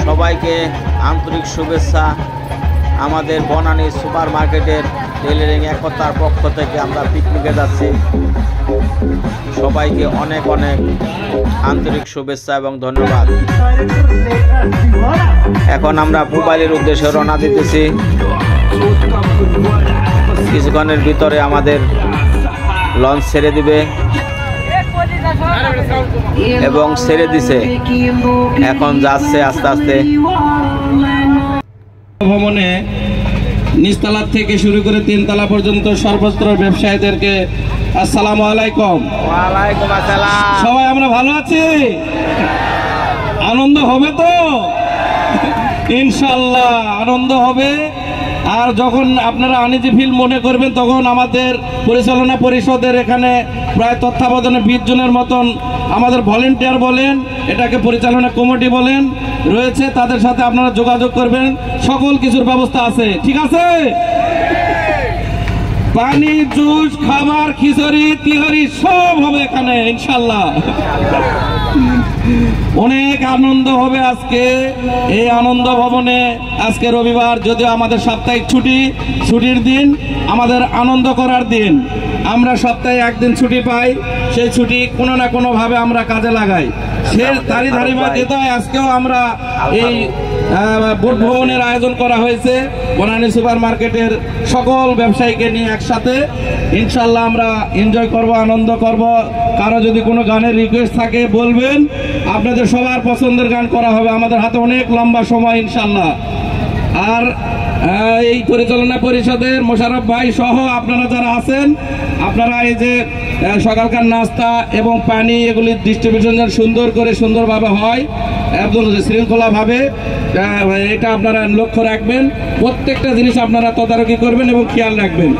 সবাইকে আন্তরিক শুভেচ্ছা। আমাদের বনানী সুপার মার্কেটের টেইলরিং একতার পক্ষ থেকে আমরা পিকনিকে যাচ্ছি। সবাইকে অনেক অনেক আন্তরিক শুভেচ্ছা এবং ধন্যবাদ। এখন আমরা মোবাইলের উদ্দেশ্যে রওনা দিতেছি। কিছুক্ষণের ভিতরে আমাদের লঞ্চ ছেড়ে দিবে এবং ছেড়ে দিছে, এখন যাচ্ছে আস্তে আস্তে। ভবনে নিচতলা থেকে শুরু করে 3 তলা পর্যন্ত সর্বত্র ব্যবসায়ীদেরকে আসসালামু আলাইকুম। ওয়ালাইকুম আসসালাম। সবাই আমরা ভালো আছি? আনন্দ হবে তো ইনশাআল্লাহ, আনন্দ হবে। আর যখন আপনারা আনইজি ফিল মনে করবেন তখন আমাদের পরিচালনা পরিষদের এখানে প্রায় তত্ত্বাবধানে 20 জনের মতন আমাদের ভলেন্টিয়ার বলেন, এটাকে পরিচালনা কমিটি বলেন রয়েছে, তাদের সাথে আপনারা যোগাযোগ করবেন। সকল কিছুর ব্যবস্থা আছে, ঠিক আছে? পানি, জুস, খাবার, খিচুড়ি, তিহারি সব হবে এখানে ইনশাআল্লাহ। অনেক আনন্দ হবে আজকে এই আনন্দ ভবনে। আজকে রবিবার, যদিও আমাদের সাপ্তাহিক ছুটির দিন, আমাদের আনন্দ করার দিন। আমরা সপ্তাহে একদিন ছুটি পাই, সেই ছুটি কোনো না কোনো ভাবে আমরা কাজে লাগাই। সে তারই ধারাবাহিকতায় আজকেও আমরা এই বোট ভবনের আয়োজন করা হয়েছে বনানী সুপার মার্কেটের সকল ব্যবসায়ীকে নিয়ে একসাথে। ইনশাল্লাহ আমরা এনজয় করব, আনন্দ করব। কারো যদি কোনো গানের রিকোয়েস্ট থাকে বলবেন, আপনাদের সবার পছন্দের গান করা হবে। আমাদের হাতে অনেক লম্বা সময় ইনশাল্লাহ। আর এই পরিচালনা পরিষদের মোশাররফ ভাই সহ আপনারা যারা আছেন, আপনারা এই যে সকালকার নাস্তা এবং পানি এগুলি ডিস্ট্রিবিউশন সুন্দরভাবে হয়, একদম শৃঙ্খলাভাবে, এটা আপনারা লক্ষ্য রাখবেন। প্রত্যেকটা জিনিস আপনারা তদারকি করবেন এবং খেয়াল রাখবেন।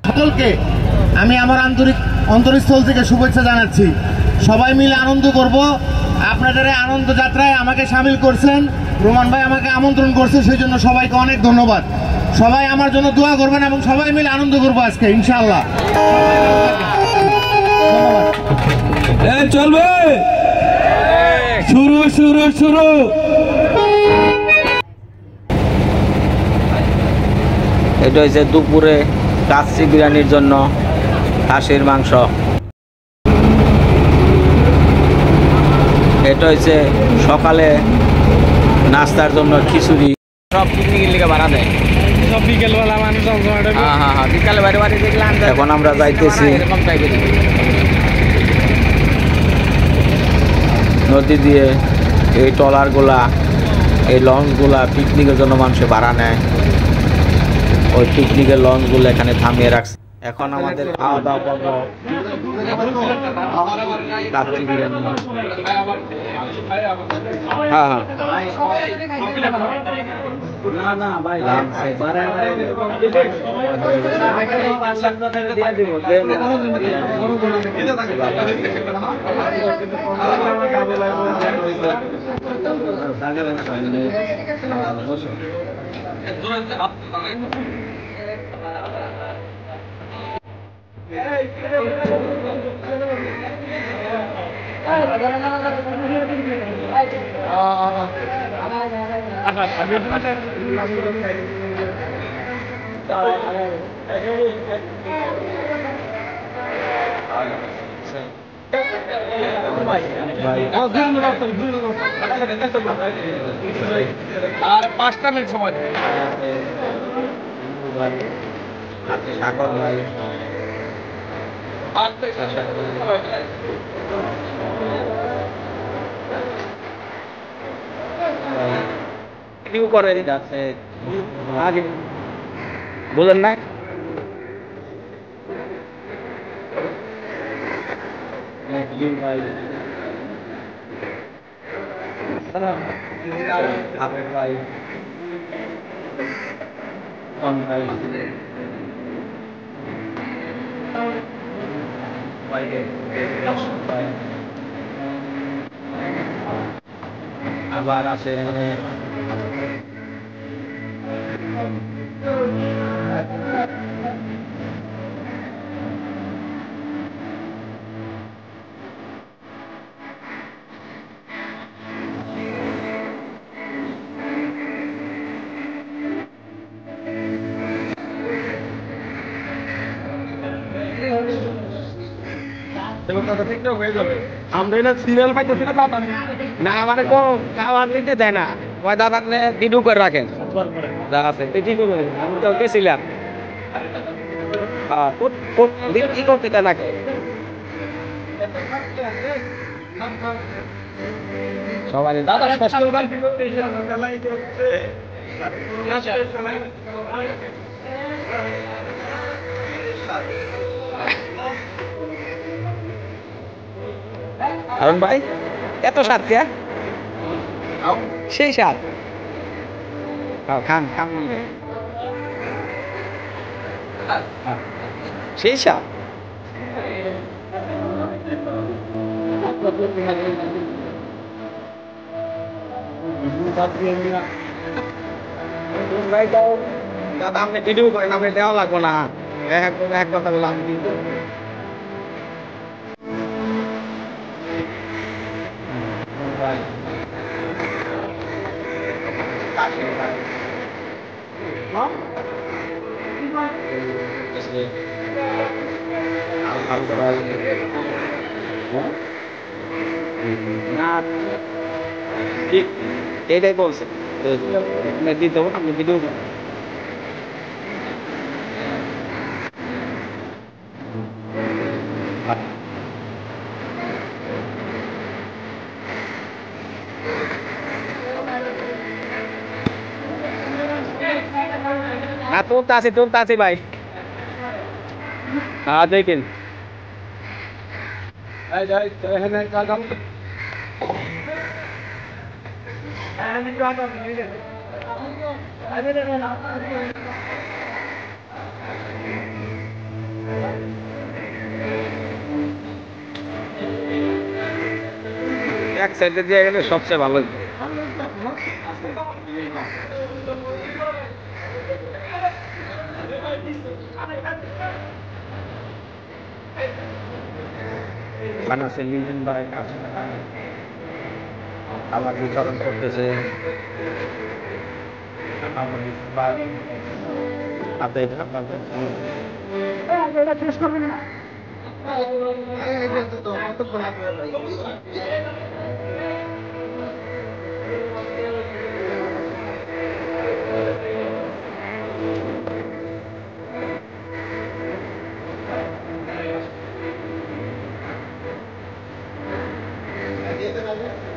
সকলকে আমি আমার অন্তরস্থল থেকে শুভেচ্ছা জানাচ্ছি। সবাই মিলে আনন্দ করব। আপনাদের এই আনন্দ যাত্রায় আমাকে সামিল করছেন, রোমান ভাই আমাকে আমন্ত্রণ করছে, সেই জন্য সবাইকে অনেক ধন্যবাদ। সবাই আমার জন্য দোয়া করবেন এবং সবাই মিলে আনন্দ করবো আজকে ইনশাআল্লাহ। ধন্যবাদ। চলবে শুরু শুরু শুরু। এটা হচ্ছে দুপুরে কাচ্চি বিরিয়ানির জন্য খাসির মাংস। এটা হচ্ছে সকালে নাস্তার জন্য খিচুড়ি। সব পিকনিকের লিগে ভাড়া দেয়, সব বিকেলবেলা মানুষ। হ্যাঁ, বিকালে বাড়ি দেখলাম। এখন আমরা যাইতেছি নদী দিয়ে। এই ট্রলারগুলা, এই লঞ্চগুলা পিকনিকের জন্য মানুষে ভাড়া নেয়। ওই পিকনিকের লঞ্চগুলো এখানে থামিয়ে রাখছে। এখন আমাদের খাওয়া দাওয়া করবো কাচ্চি বিরিয়ানি। হ্যাঁ, আর 5টা মিনিট সময় সাগর ভাই। করে আগে বুঝলেন না? ভাই আবার আছে আমরা এটা সিরিয়াল পাইতেছি না দাদা না মানে কোন খাবার নিতে দেয় না ওই দাদা ডিডু করে রাখেন দাদা ঠিক আমি তো গেছিলাম দিন কি করতে দেয় নাকি সবাই দাদা হারুন ভাই এত স্বাদ কে সেই স্বাদ খান খান সেই স্বাদ ভাই দাও দাদা আপনি ভিডিও করেন আপনি দেওয়া লাগবো না এক কথা বললাম কিন্তু ঠিক এটাই বলছে দিতে হবে আপনি ভিডিও তুলতে আছি ভাই হ্যাঁ দেখেন এক সাইডে দিয়ে গেলে সবচেয়ে ভালো বানাচ্ছে লিজন ভাই আমার বিতরণ করতেছে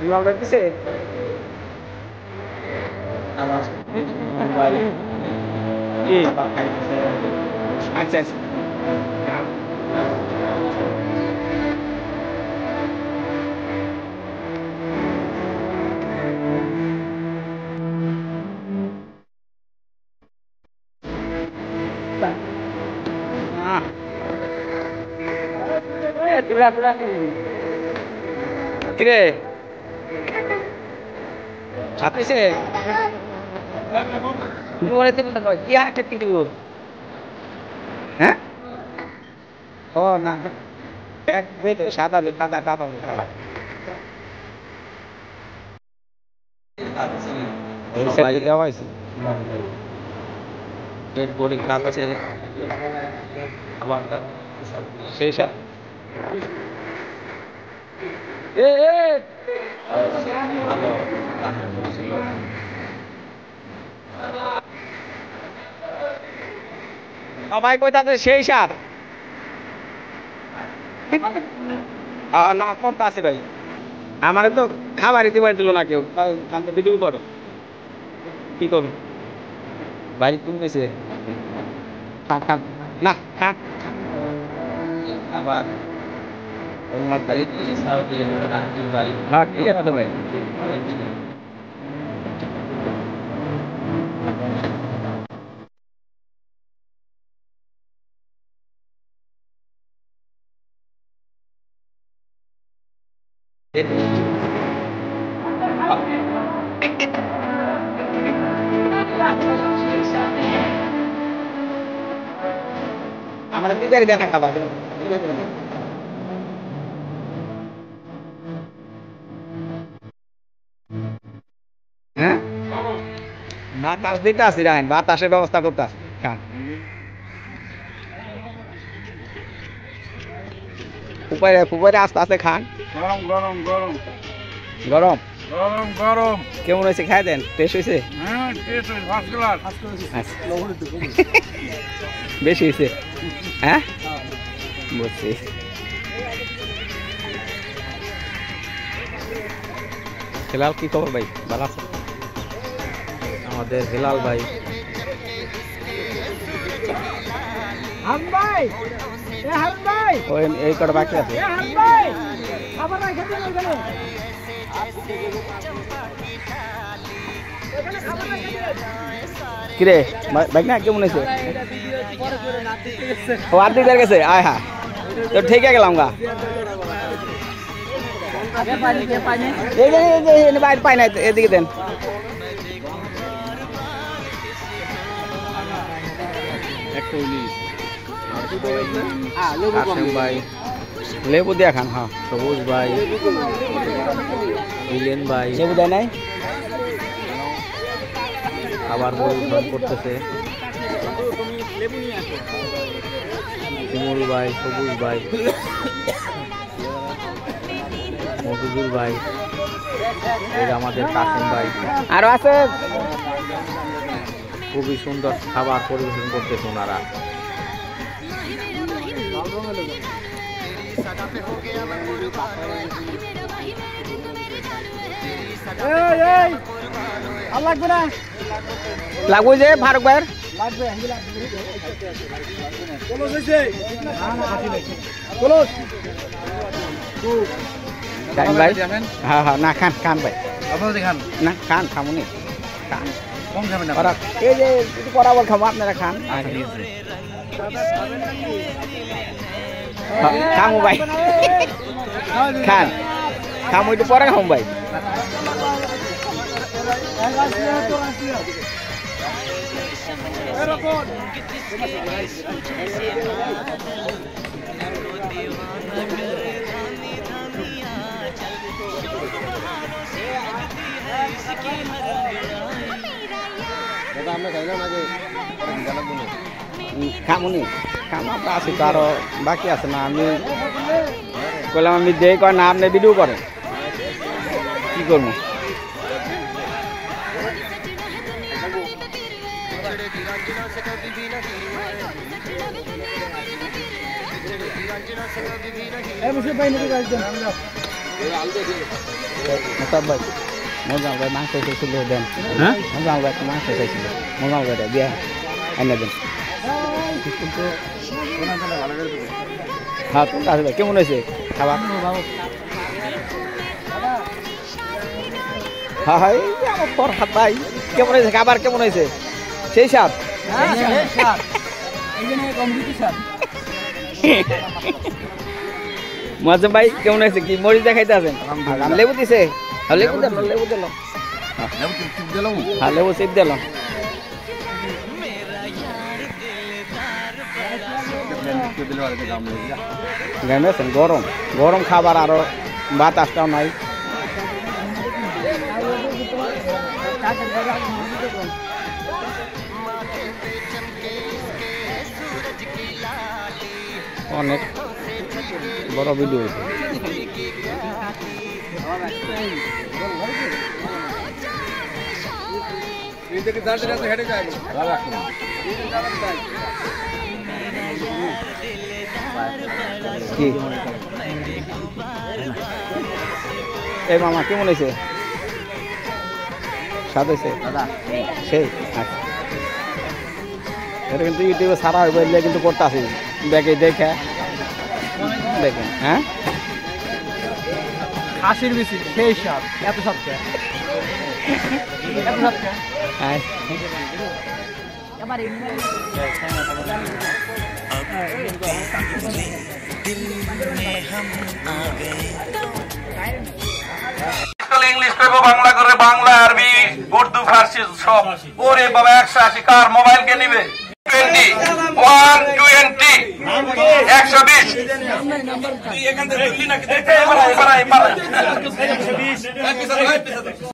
Longer to say. Access. Tiga. Apa sih? Dua itu berapa? Ya, ketiga. Hah? Oh, nah. Beda, satu ada apa? Saya lagi apa sih? Boleh kenapa sih? Apa? Sesa. সবাই কইতাছে সেই সাপ না কত আছে ভাই আমার তো খাবার দিতে পারছিল না কেউ ভিডিও করো কি করবো বাড়ি কমেছে না খান আবার ঠিক আছে ভাই আমরা বিদায় দেখা খাবার হ্যাঁ বাতাস দিতে আসি রাখেন বাতাসের ব্যবস্থা করতে আসি খান ফুপাইরে ফুপাইরে আস্তে আস্তে খান গরম গরম গরম গরম গরম গরম কেমন হয়েছে খাই দেন টেস্ট হয়েছে হ্যাঁ টেস্ট হইছে ফার্স্ট ক্লাস আচ্ছা। বেশি হয়েছে হ্যাঁ বুঝছি হেলাল কি খবর ভাই ভালো আছে আমাদের হেলাল ভাই ওই এই কটা বাকি আছে কিরে বাইক না কেমন হয়েছে ও আর দিকে গেছে আয় হ্যাঁ তো ঠিক গেলাম গা বাইরে পাই নাই এদিকে দেন ভাই লেবু দিয়া খান হ্যাঁ সবুজ ভাই মিলেন ভাই লেবু দেয় নাই আবার পরিবেশন করতেছে শিমুল ভাই সবুজ ভাই মফিজুল ভাই এই আমাদের কাসিম ভাই আরো আছে খুবই সুন্দর খাবার পরিবেশন করতেছে ওনারা লাগবো যে ফারুক ভাইয়ের ভাই হ্যাঁ হ্যাঁ না খান খান ভাই না খান খামুনি খান এই যে বরাবর খাবো আপনারা খান খামু ভাই খান খামু একটু পরে খামু ভাই খামুনি খাম আমরা আছি তো আরো বাকি আছে না আমি বললাম আমি যে কয় না আপনি ভিডিও করেন কি করবো ভাই মজা ভাই মাংস খেয়েছিল দেন হ্যাঁ মজা ভাই মাংস খেয়েছিল মজা ভাই দিয়ে এনে দেন হ্যাঁ কোনটা আছে ভাই কেমন হয়েছে খাবার হ্যাঁ হ্যাঁ আমার ফরহাদ ভাই কেমন হয়েছে খাবার কেমন হয়েছে সেই স্বাদ মজা ভাই কেমন হয়েছে কি মরিচ দেখাইতে আছেন লেবু দিছে লেবু দিল লেবু দিল হ্যাঁ লেবু চিপ দিলাম গেমেছেন গরম গরম খাবার আরো বাতাসটাও নাই অনেক বড় ভিডিও হেঁটে যায় কি এই মামা কেমন হয়েছে স্বাদ হয়েছে সেই আচ্ছা এটা কিন্তু ইউটিউবে সারা হইবে কিন্তু করতে আসি দেখে দেখে দেখেন হ্যাঁ খাসির বেশি সেই স্বাদ এত স্বাদ এত স্বাদ दिल में हम आ गए হইব বাংলা করে, বাংলা আরবি উর্দু ফার্সি সব। ওরে বাবা 180 কার মোবাইল কে নিবে? 20 120 120 এখান থেকে